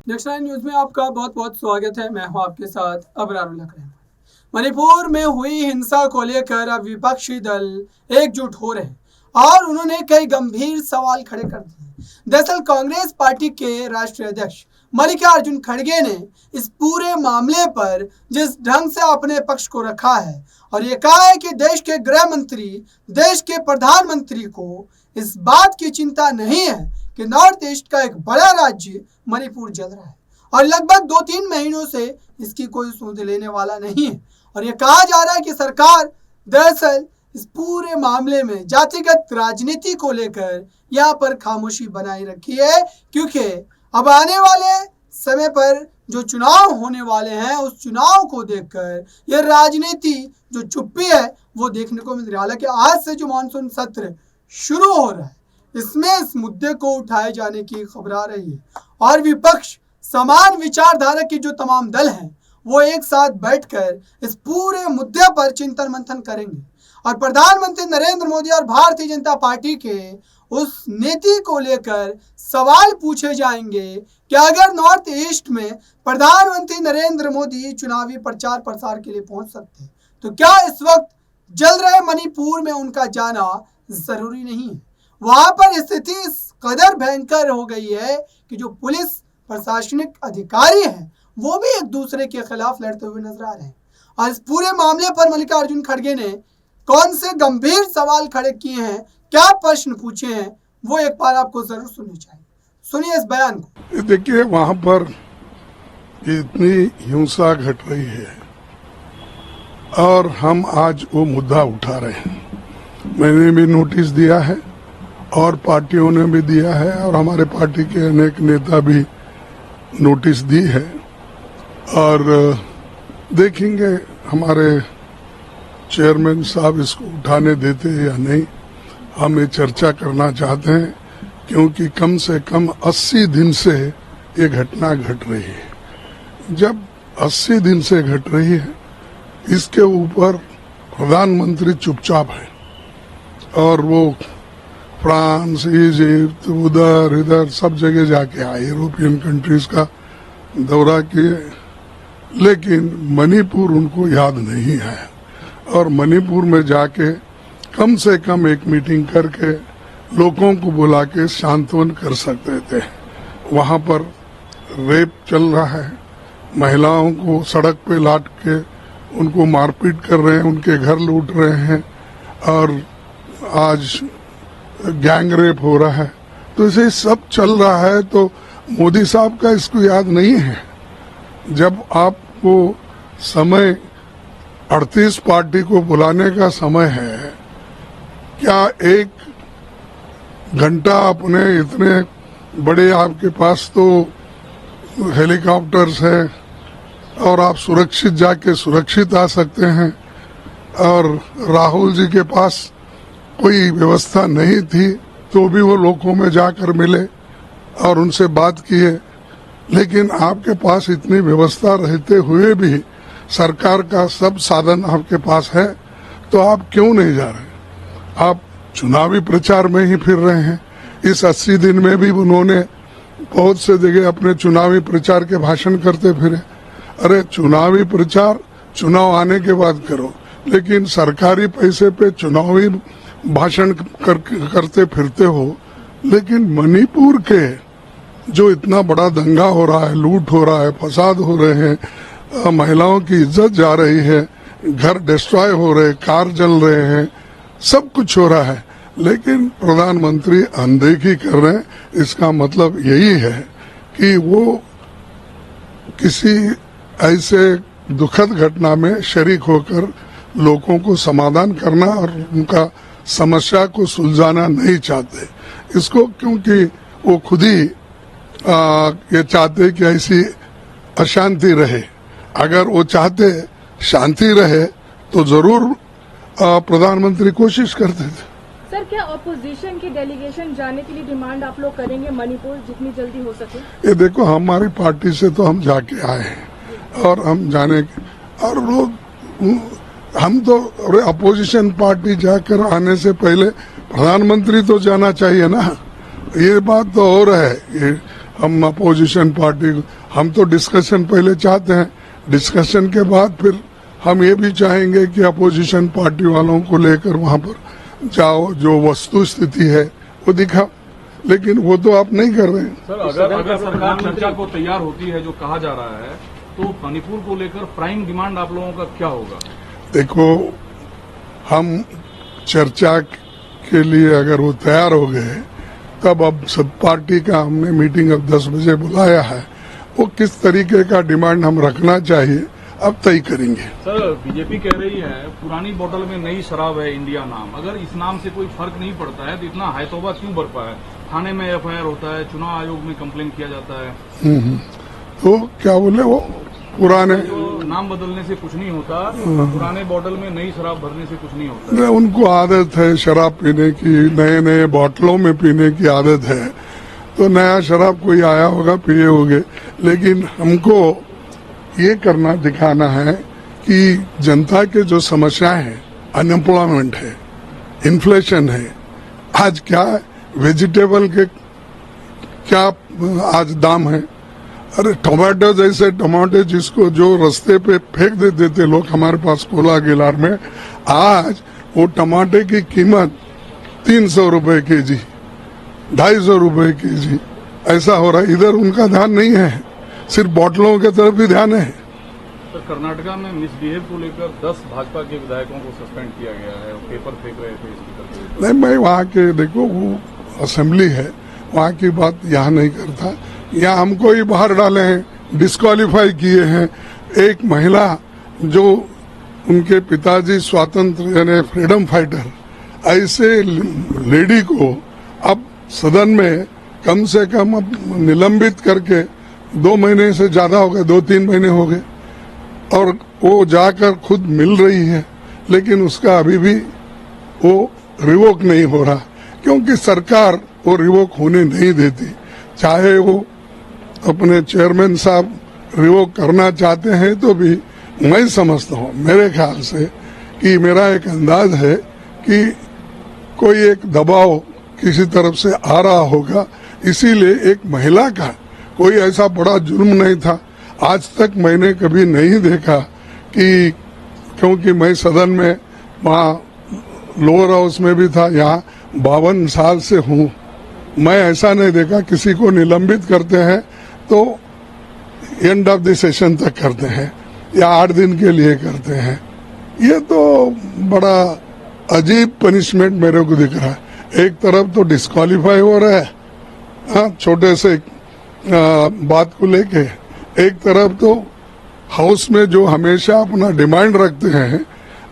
दक्षिण न्यूज में आपका बहुत बहुत स्वागत है। मैं हूं आपके साथ अबरार उल हक। मणिपुर में हुई हिंसा को लेकर अब विपक्षी दल एकजुट हो रहे हैं और उन्होंने कई गंभीर सवाल खड़े कर दिए। दरअसल कांग्रेस पार्टी के राष्ट्रीय अध्यक्ष मल्लिकार्जुन खड़गे ने इस पूरे मामले पर जिस ढंग से अपने पक्ष को रखा है और ये कहा है कि देश के गृह मंत्री, देश के प्रधानमंत्री को इस बात की चिंता नहीं है कि नॉर्थ ईस्ट का एक बड़ा राज्य मणिपुर जल रहा है और लगभग 2-3 महीनों से इसकी कोई सूद लेने वाला नहीं है। और ये कहा जा रहा है कि सरकार दरअसल इस पूरे मामले में जातिगत राजनीति को लेकर यहाँ पर खामोशी बनाए रखी है, क्योंकि अब आने वाले समय पर जो चुनाव होने वाले हैं उस चुनाव को देखकर यह राजनीति जो चुप्पी है वो देखने को मिल रही है। हालांकि आज से जो मानसून सत्र शुरू हो रहा है इसमें इस मुद्दे को उठाए जाने की खबर आ रही है और विपक्ष, समान विचारधारा की जो तमाम दल हैं वो एक साथ बैठकर इस पूरे मुद्दे पर चिंतन मंथन करेंगे और प्रधानमंत्री नरेंद्र मोदी और भारतीय जनता पार्टी के उस नीति को लेकर सवाल पूछे जाएंगे कि अगर नॉर्थ ईस्ट में प्रधानमंत्री नरेंद्र मोदी चुनावी प्रचार प्रसार के लिए पहुंच सकते हैं तो क्या इस वक्त जल रहे मणिपुर में उनका जाना जरूरी नहीं है। वहां पर स्थिति इस कदर भयंकर हो गई है कि जो पुलिस प्रशासनिक अधिकारी हैं वो भी एक दूसरे के खिलाफ लड़ते हुए नजर आ रहे हैं। और इस पूरे मामले पर मल्लिकार्जुन खड़गे ने कौन से गंभीर सवाल खड़े किए हैं, क्या प्रश्न पूछे हैं, वो एक बार आपको जरूर सुननी चाहिए। सुनिए इस बयान को। देखिए, वहां पर इतनी हिंसा घट रही है और हम आज वो मुद्दा उठा रहे हैं। मैंने भी नोटिस दिया है और पार्टियों ने भी दिया है और हमारे पार्टी के अनेक नेता भी नोटिस दी है और देखेंगे हमारे चेयरमैन साहब इसको उठाने देते हैं या नहीं। हम ये चर्चा करना चाहते हैं क्योंकि कम से कम 80 दिन से ये घटना घट रही है। जब 80 दिन से घट रही है इसके ऊपर प्रधानमंत्री चुपचाप है और वो फ्रांस, इजिप्ट, उधर इधर सब जगह जाके आए, यूरोपियन कंट्रीज का दौरा किए, लेकिन मणिपुर उनको याद नहीं है। और मणिपुर में जाके कम से कम एक मीटिंग करके लोगों को बुला के सांत्वन कर सकते थे। वहां पर रेप चल रहा है, महिलाओं को सड़क पे लाट के उनको मारपीट कर रहे हैं, उनके घर लूट रहे हैं और आज गैंग रेप हो रहा है। तो इसे सब चल रहा है तो मोदी साहब का इसको याद नहीं है। जब आपको समय 38 पार्टी को बुलाने का समय है, क्या एक घंटा अपने इतने बड़े आपके पास तो हेलीकॉप्टर्स है और आप सुरक्षित जाके सुरक्षित आ सकते हैं और राहुल जी के पास कोई व्यवस्था नहीं थी तो भी वो लोगों में जाकर मिले और उनसे बात किए, लेकिन आपके पास इतनी व्यवस्था रहते हुए भी सरकार का सब साधन आपके पास है तो आप क्यों नहीं जा रहे? आप चुनावी प्रचार में ही फिर रहे हैं। इस 80 दिन में भी उन्होंने बहुत से जगह अपने चुनावी प्रचार के भाषण करते फिरे। अरे चुनावी प्रचार चुनाव आने के बाद करो, लेकिन सरकारी पैसे पे चुनावी भाषण करते फिरते हो। लेकिन मणिपुर के जो इतना बड़ा दंगा हो रहा है, लूट हो रहा है, फसाद हो रहे हैं, महिलाओं की इज्जत जा रही है, घर डिस्ट्रॉय हो रहे, कार जल रहे हैं, सब कुछ हो रहा है, लेकिन प्रधानमंत्री अनदेखी कर रहे हैं। इसका मतलब यही है कि वो किसी ऐसे दुखद घटना में शरीक होकर लोगों को समाधान करना और उनका समस्या को सुलझाना नहीं चाहते। इसको क्योंकि वो खुद ही ये चाहते कि ऐसी अशांति रहे। अगर वो चाहते शांति रहे तो जरूर प्रधानमंत्री कोशिश करते थे। सर, क्या ऑपोजिशन की डेलीगेशन जाने के लिए डिमांड आप लोग करेंगे मणिपुर जितनी जल्दी हो सके? ये देखो, हमारी पार्टी से तो हम जाके आए हैं और हम जाने और लोग हम तो अपोजिशन पार्टी जाकर आने से पहले प्रधानमंत्री तो जाना चाहिए ना। ये बात तो और है, हम अपोजिशन पार्टी, हम तो डिस्कशन पहले चाहते हैं, डिस्कशन के बाद फिर हम ये भी चाहेंगे कि अपोजिशन पार्टी वालों को लेकर वहां पर जाओ, जो वस्तु स्थिति है वो दिखाओ, लेकिन वो तो आप नहीं कर रहे हैं। सर, अगर सरकार चर्चा को तैयार होती है जो कहा जा रहा है, तो मणिपुर को लेकर प्राइम डिमांड आप लोगों का क्या होगा? देखो, हम चर्चा के लिए अगर वो तैयार हो गए, तब अब सब पार्टी का हमने मीटिंग अब 10 बजे बुलाया है, वो किस तरीके का डिमांड हम रखना चाहिए अब तय करेंगे। सर, बीजेपी कह रही है पुरानी बोतल में नई शराब है इंडिया नाम, अगर इस नाम से कोई फर्क नहीं पड़ता है तो इतना हायतौबा क्यों बरपा है? थाने में एफआईआर होता है, चुनाव आयोग में कंप्लेन किया जाता है। तो क्या बोले, वो पुराने जो नाम बदलने से कुछ नहीं होता, पुराने बॉटल में नई शराब भरने से कुछ नहीं होता। नहीं, उनको आदत है शराब पीने की, नए नए बोतलों में पीने की आदत है, तो नया शराब कोई आया होगा, पिए होंगे। लेकिन हमको ये करना, दिखाना है कि जनता के जो समस्याएं हैं, अनएम्प्लॉयमेंट है, इन्फ्लेशन है, आज क्या वेजिटेबल के क्या आज दाम है। अरे टमाटो जैसे टमाटे जिसको जो रास्ते पे फेंक देते थे लोग हमारे पास कोला गिलार में, आज वो टमाटे की कीमत 300 रुपए केजी, 250 रुपए केजी ऐसा हो रहा है। इधर उनका ध्यान नहीं है, सिर्फ बोतलों की तरफ भी ध्यान है। तो कर्नाटका में मिसबिहेव को लेकर 10 भाजपा के विधायकों को सस्पेंड किया गया है, पेपर फेंक रहे थे स्पीकर पे। नहीं, मैं वहाँ के, देखो वो असेंबली है, वहाँ की बात यहाँ नहीं करता। यहाँ हमको ही बाहर डाले हैं, डिस्क्वालीफाई किए हैं। एक महिला जो उनके पिताजी स्वातंत्र यानी फ्रीडम फाइटर, ऐसे लेडी को अब सदन में कम से कम अब निलंबित करके 2 महीने से ज्यादा हो गए, 2-3 महीने हो गए, और वो जाकर खुद मिल रही है, लेकिन उसका अभी भी वो रिवोक नहीं हो रहा, क्योंकि सरकार वो रिवोक होने नहीं देती। चाहे वो अपने चेयरमैन साहब रिवोक करना चाहते हैं तो भी मैं समझता हूँ, मेरे ख्याल से कि मेरा एक अंदाज है कि कोई एक दबाव किसी तरफ से आ रहा होगा, इसीलिए एक महिला का कोई ऐसा बड़ा जुर्म नहीं था। आज तक मैंने कभी नहीं देखा कि, क्योंकि मैं सदन में वहाँ लोअर हाउस में भी था, यहाँ 52 साल से हूँ, मैं ऐसा नहीं देखा। किसी को निलंबित करते हैं तो एंड ऑफ द सेशन तक करते हैं या 8 दिन के लिए करते हैं। ये तो बड़ा अजीब पनिशमेंट मेरे को दिख रहा है। एक तरफ तो डिस्क्वालीफाई हो रहा है, हाँ, छोटे से बात को लेके, एक तरफ तो हाउस में जो हमेशा अपना डिमांड रखते हैं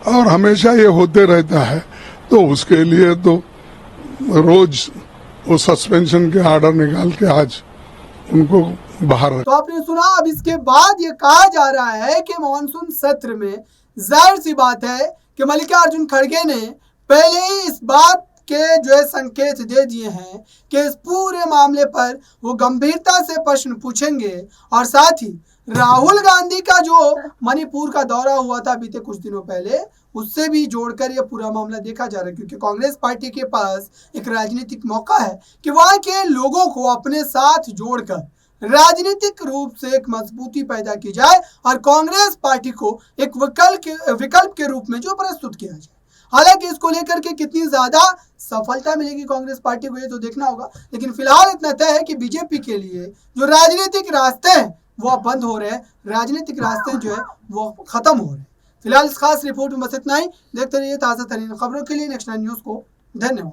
और हमेशा ये होते रहता है, तो उसके लिए तो रोज वो सस्पेंशन के ऑर्डर निकाल के आज उनको बाहर। तो आपने सुना, अब इसके बाद ये कहा जा रहा है कि मॉनसून सत्र में जाहिर सी बात है कि मल्लिकार्जुन खड़गे ने पहले ही इस बात के जो है संकेत दे दिए हैं कि इस पूरे मामले पर वो गंभीरता से प्रश्न पूछेंगे, और साथ ही राहुल गांधी का जो मणिपुर का दौरा हुआ था बीते कुछ दिनों पहले, उससे भी जोड़कर ये पूरा मामला देखा जा रहा है, क्योंकि कांग्रेस पार्टी के पास एक राजनीतिक मौका है कि वहां के लोगों को अपने साथ जोड़कर राजनीतिक रूप से एक मजबूती पैदा की जाए और कांग्रेस पार्टी को एक विकल्प के रूप में जो प्रस्तुत किया जाए। हालांकि इसको लेकर के कितनी ज्यादा सफलता मिलेगी कांग्रेस पार्टी को, ये तो देखना होगा, लेकिन फिलहाल इतना तय है कि बीजेपी के लिए जो राजनीतिक रास्ते हैं वो अब बंद हो रहे हैं, राजनीतिक रास्ते जो है वो खत्म हो रहे हैं। फिलहाल इस खास रिपोर्ट में बस इतना ही। देखते रहिए ताज़ा तरीन खबरों के लिए नेक्स्ट 9 न्यूज़ को। धन्यवाद।